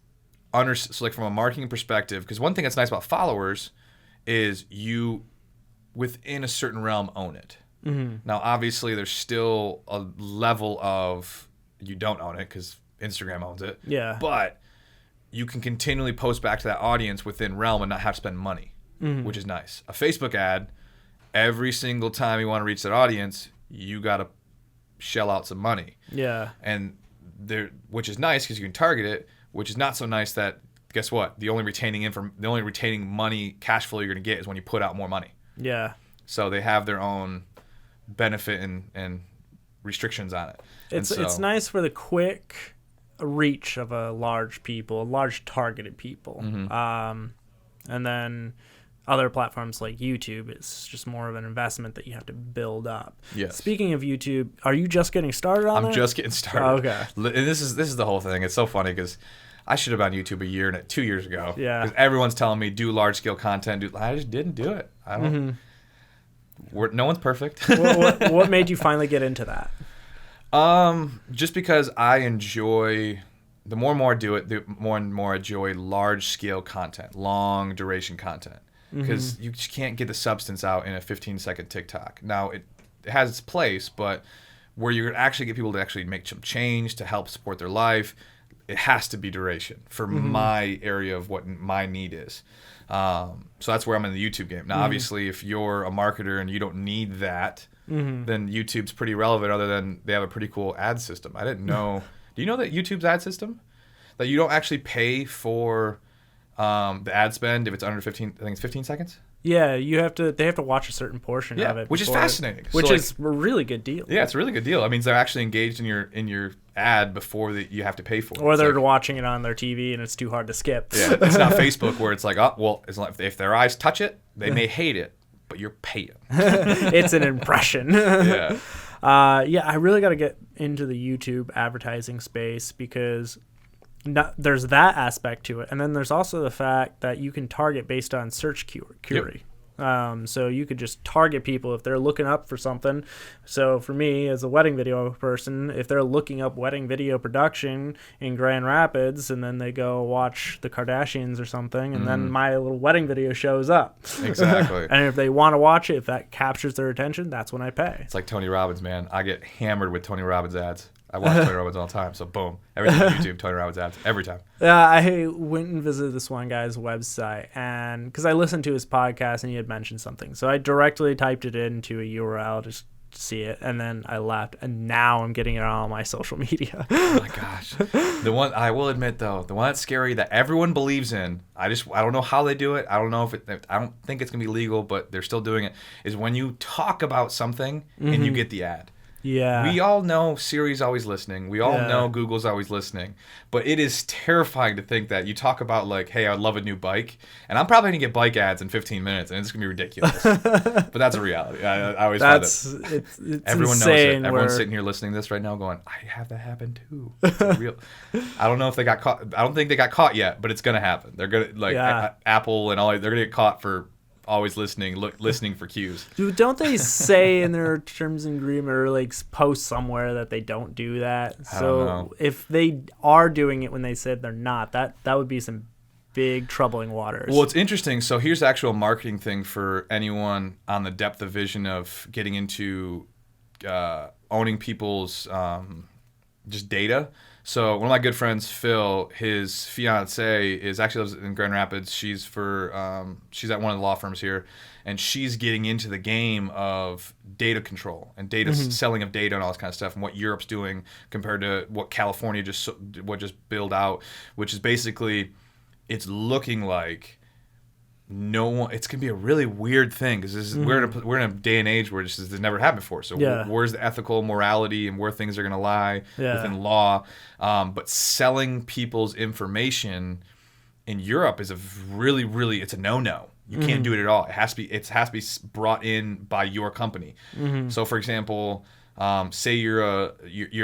so like from a marketing perspective, because one thing that's nice about followers is you within a certain realm own it. Now, obviously, there's still a level of you don't own it because Instagram owns it. Yeah. But you can continually post back to that audience within realm and not have to spend money, which is nice. A Facebook ad, every single time you want to reach that audience, you got to shell out some money. Yeah. And which is nice because you can target it, which is not so nice that, guess what? The only retaining money, cash flow you're going to get is when you put out more money. Yeah. So they have their own benefit and restrictions on it. It's nice for the quick reach of a large targeted people. And then other platforms like YouTube, it's just more of an investment that you have to build up. Yes. Speaking of YouTube, are you just getting started on it? I'm just getting started. Oh, okay. And this is the whole thing. It's so funny because I should have been on YouTube 2 years ago. Yeah. Because everyone's telling me do large scale content. I just didn't do it. I don't. No one's perfect. What made you finally get into that? Just because I enjoy, the more and more I do it, the more and more I enjoy large scale content, long duration content, because you just can't get the substance out in a 15-second TikTok. Now it has its place, but where you're actually get people to actually make some change to help support their life, it has to be duration for my area of what my need is. So that's where I'm in the YouTube game. Now, obviously, if you're a marketer and you don't need that, then YouTube's pretty relevant, other than they have a pretty cool ad system. I didn't know. Do you know that YouTube's ad system? That you don't actually pay for the ad spend if it's under 15, I think it's 15 seconds? Yeah, they have to watch a certain portion of it. Which is fascinating. Which is a really good deal. Yeah, it's a really good deal. It means they're actually engaged in your ad before you have to pay for it. Or they're watching it on their TV and it's too hard to skip. Yeah, it's not Facebook where it's like, oh, well, if their eyes touch it, they may hate it, but you're paying. It's an impression. Yeah. I really got to get into the YouTube advertising space because there's that aspect to it, and then there's also the fact that you can target based on search query. So you could just target people if they're looking up for something. So for me, as a wedding video person, if they're looking up wedding video production in Grand Rapids, and then they go watch the Kardashians or something, and then my little wedding video shows up. Exactly. And if they want to watch it, if that captures their attention, that's when I pay. It's like Tony Robbins, man. I get hammered with Tony Robbins ads. I watch Tony Robbins all the time, so boom. Everything on YouTube, Tony Robbins ads, every time. Yeah, I went and visited this one guy's website, and because I listened to his podcast and he had mentioned something, so I directly typed it into a URL just to see it, and then I left, and now I'm getting it on all my social media. Oh my gosh. The one, I will admit though, the one that's scary that everyone believes in, I don't know how they do it. I don't know I don't think it's gonna be legal, but they're still doing it, is when you talk about something and you get the ad. Yeah. We all know Siri's always listening. We all know Google's always listening. But it is terrifying to think that you talk about like, hey, I'd love a new bike. And I'm probably going to get bike ads in 15 minutes. And it's going to be ridiculous. But that's a reality. I always find it. It's everyone knows insane. it. Everyone's sitting here listening to this right now going, I have that happen too. It's real. I don't know if they got caught. I don't think they got caught yet, but it's going to happen. They're going to, Apple and all, they're going to get caught for always listening for cues. Dude, don't they say in their terms and agreement or like post somewhere that they don't do that? I don't know. If they are doing it when they said they're not, that would be some big troubling waters. Well, it's interesting. So here's the actual marketing thing for anyone on the depth of vision of getting into owning people's just data. So one of my good friends, Phil, his fiance is actually lives in Grand Rapids. She's at one of the law firms here, and she's getting into the game of data control and data selling of data and all this kind of stuff, and what Europe's doing compared to what California just built out, which is basically it's looking like no one. It's gonna be a really weird thing because we're in a day and age where this has never happened before. So where's the ethical morality and where things are gonna lie within law? But selling people's information in Europe is it's a no-no. You can't do it at all. It has to be brought in by your company. So for example, say you're a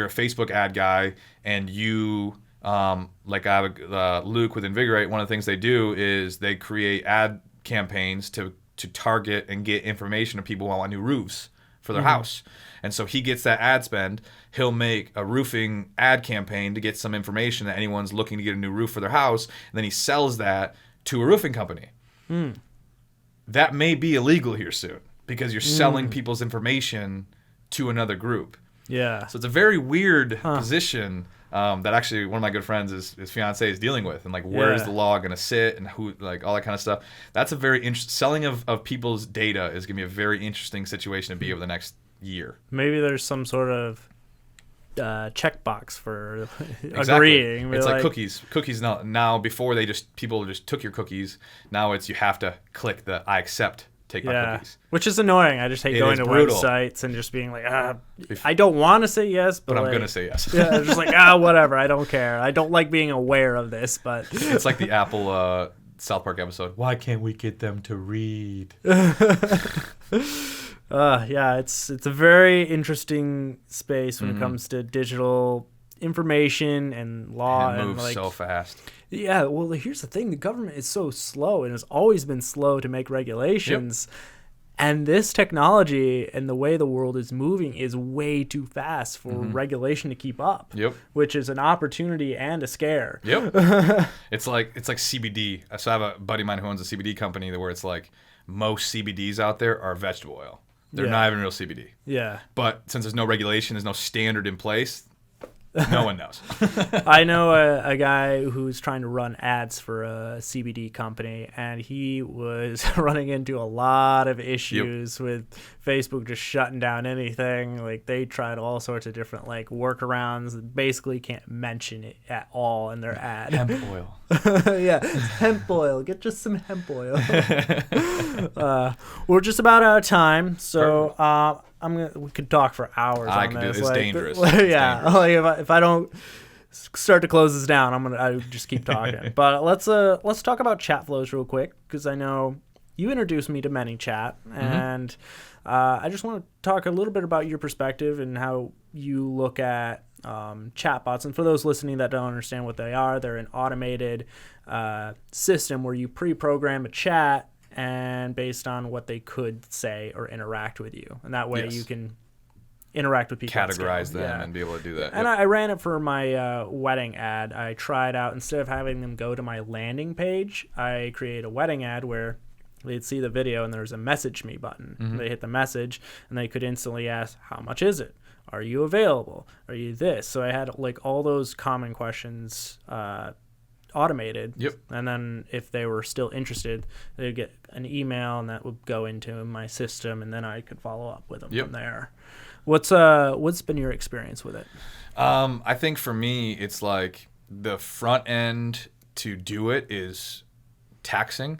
Facebook ad guy and you Like I have Luke with Invigorate. One of the things they do is they create ad campaigns to target and get information of people who want new roofs for their house. And so he gets that ad spend. He'll make a roofing ad campaign to get some information that anyone's looking to get a new roof for their house. And then he sells that to a roofing company. That may be illegal here soon because you're selling people's information to another group. Yeah. So it's a very weird position that actually one of my good friends, his fiance, is dealing with. And like, where is the law going to sit and who, like all that kind of stuff. That's a very interesting, selling of people's data is going to be a very interesting situation to be over the next year. Maybe there's some sort of checkbox for Exactly. agreeing. It's like cookies. Cookies now before people just took your cookies. Now it's you have to click the I accept. Take my cookies. Which is annoying. I just hate going to websites and just being like, I don't want to say yes, but I'm like, going to say yes. Yeah, just like, whatever. I don't care. I don't like being aware of this, but it's like the Apple South Park episode. Why can't we get them to read? Yeah, it's a very interesting space when it comes to digital information and law. It moves like, so fast. Yeah, well, here's the thing. The government is so slow and has always been slow to make regulations. Yep. And this technology and the way the world is moving is way too fast for regulation to keep up. Yep. Which is an opportunity and a scare. Yep. It's like CBD. So I have a buddy of mine who owns a CBD company where it's like most CBDs out there are vegetable oil. They're not even real CBD. Yeah. But since there's no regulation, there's no standard in place, no one knows. I know a guy who's trying to run ads for a CBD company, and he was running into a lot of issues with Facebook just shutting down anything. Like, they tried all sorts of different like workarounds. Basically, can't mention it at all in their ad. Hemp oil. Yeah, hemp oil. Get just some hemp oil. We're just about out of time, so we could talk for hours on this. It's dangerous. Yeah, dangerous. Like if I don't start to close this down, I just keep talking. But let's talk about chat flows real quick, because I know you introduced me to ManyChat, and I just want to talk a little bit about your perspective and how you look at chatbots. And for those listening that don't understand what they are, they're an automated system where you pre-program a chat and based on what they could say or interact with you. And that way you can interact with people. Categorize them and be able to do that. And I ran it for my wedding ad. I tried out, instead of having them go to my landing page, I created a wedding ad where they'd see the video and there's a message me button. They hit the message and they could instantly ask, how much is it? Are you available? Are you this? So I had like all those common questions automated. Yep. And then if they were still interested, they'd get an email and that would go into my system, and then I could follow up with them from there. What's been your experience with it? I think for me, it's like the front end to do it is taxing,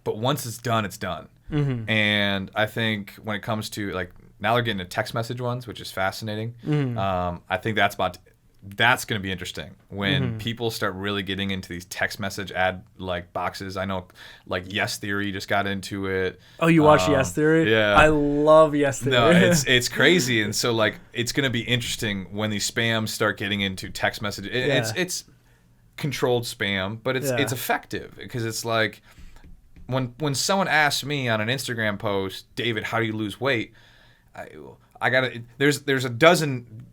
but once it's done, it's done. And I think when it comes to like, now they're getting the text message ones, which is fascinating. I think that's going to be interesting when people start really getting into these text message ad like boxes. I know like Yes Theory just got into it. Oh, you watch Yes Theory? Yeah. I love Yes Theory. No, it's crazy. And so like, it's going to be interesting when these spams start getting into text message. It's controlled spam, but it's effective, because it's like when someone asks me on an Instagram post, David, how do you lose weight? There's a dozen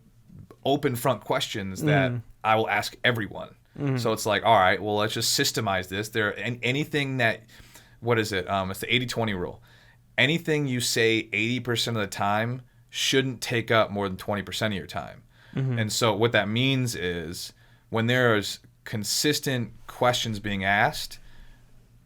open front questions that I will ask everyone. So it's like, all right, well, let's just systemize this. Anything that, what is it? It's the 80-20 rule. Anything you say 80% of the time shouldn't take up more than 20% of your time. And so what that means is when there's consistent questions being asked,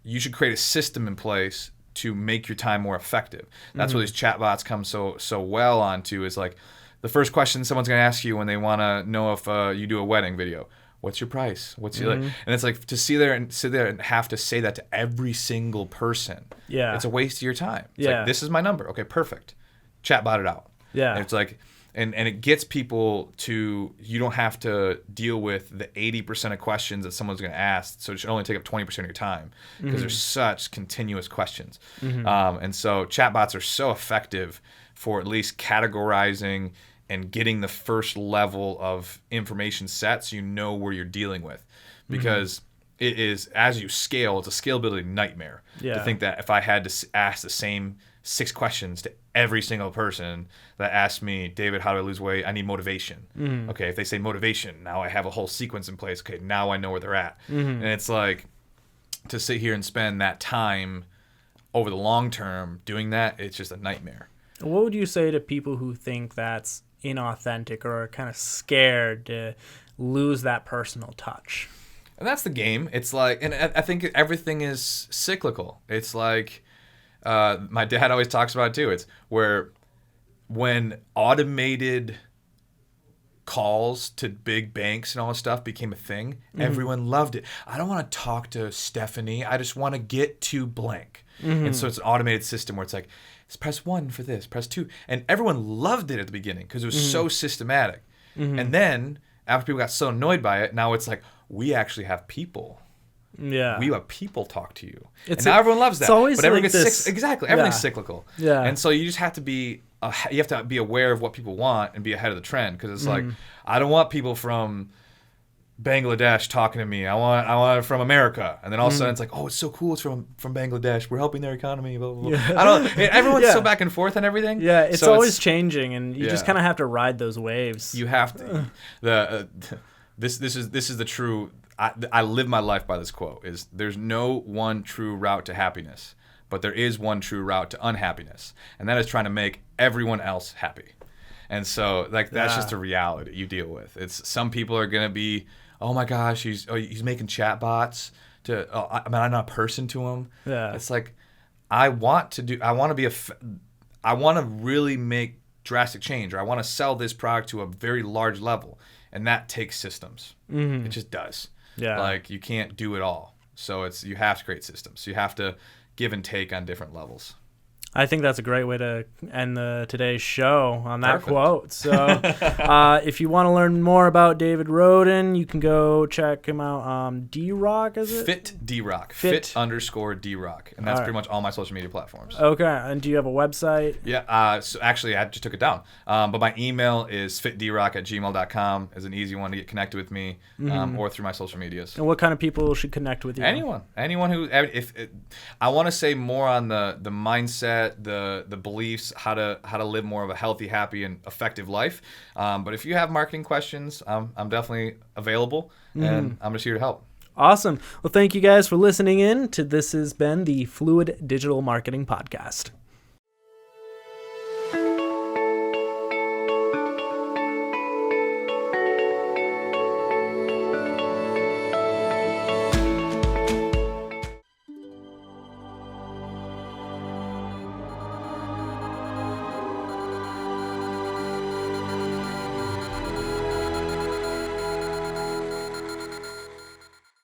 you should create a system in place to make your time more effective. That's where these chatbots come so well onto, is like, the first question someone's going to ask you when they want to know if you do a wedding video, what's your price? What's your, and it's like, to sit there and have to say that to every single person. Yeah. It's a waste of your time. It's like, this is my number. Okay, perfect. Chatbot it out. Yeah. And it's like, and it gets people to, you don't have to deal with the 80% of questions that someone's going to ask. So it should only take up 20% of your time, because there's such continuous questions. And so chatbots are so effective for at least categorizing and getting the first level of information set so you know where you're dealing with. Because it is, as you scale, it's a scalability nightmare to think that if I had to ask the same 6 questions to every single person that asked me, David, how do I lose weight? I need motivation. Okay, if they say motivation, now I have a whole sequence in place. Okay, now I know where they're at. And it's like, to sit here and spend that time over the long term doing that, it's just a nightmare. What would you say to people who think that's inauthentic or are kind of scared to lose that personal touch? And that's the game. It's like, and I think everything is cyclical. It's like, my dad always talks about it too. It's where when automated calls to big banks and all this stuff became a thing, everyone loved it. I don't want to talk to Stephanie. I just want to get to blank. And so it's an automated system where it's like, press 1 for this, press 2. And everyone loved it at the beginning because it was so systematic. And then after people got so annoyed by it, now it's like, we actually have people. Yeah. We have people talk to you. And now everyone loves that. It's always but everyone like gets this. Exactly. Everything's cyclical. Yeah. And so you just have to be aware of what people want and be ahead of the trend, because it's like, I don't want people from Bangladesh talking to me. I want it from America. And then all of a sudden it's like, oh, it's so cool. It's from Bangladesh. We're helping their economy. Blah, blah, blah. I don't. Everyone's so back and forth on everything. Yeah, it's so always changing, and you just kind of have to ride those waves. You have to. This is the true. I live my life by this quote: is there's no one true route to happiness, but there is one true route to unhappiness, and that is trying to make everyone else happy. And so, like, that's just a reality you deal with. It's some people are gonna be, oh my gosh, he's making chat bots to. I'm not a person to him. Yeah. It's like, I want to really make drastic change, or I want to sell this product to a very large level, and that takes systems. It just does. Yeah. Like, you can't do it all. So you have to create systems. You have to give and take on different levels. I think that's a great way to end today's show on that Perfect. quote. So if you want to learn more about David Roden, you can go check him out. D-Rock, is it? Fit D-Rock. Fit_D-Rock. And that's pretty much all my social media platforms. Okay. And do you have a website? Yeah. So actually, I just took it down. But my email is fitdrock@gmail.com. is an easy one to get connected with me, or through my social medias. And what kind of people should connect with you? Anyone who, I want to say more on the mindset, the beliefs, how to live more of a healthy, happy, and effective life. But if you have marketing questions, I'm definitely available, and I'm just here to help. Awesome. Well, thank you guys for listening in to this has been the Fluid Digital Marketing Podcast.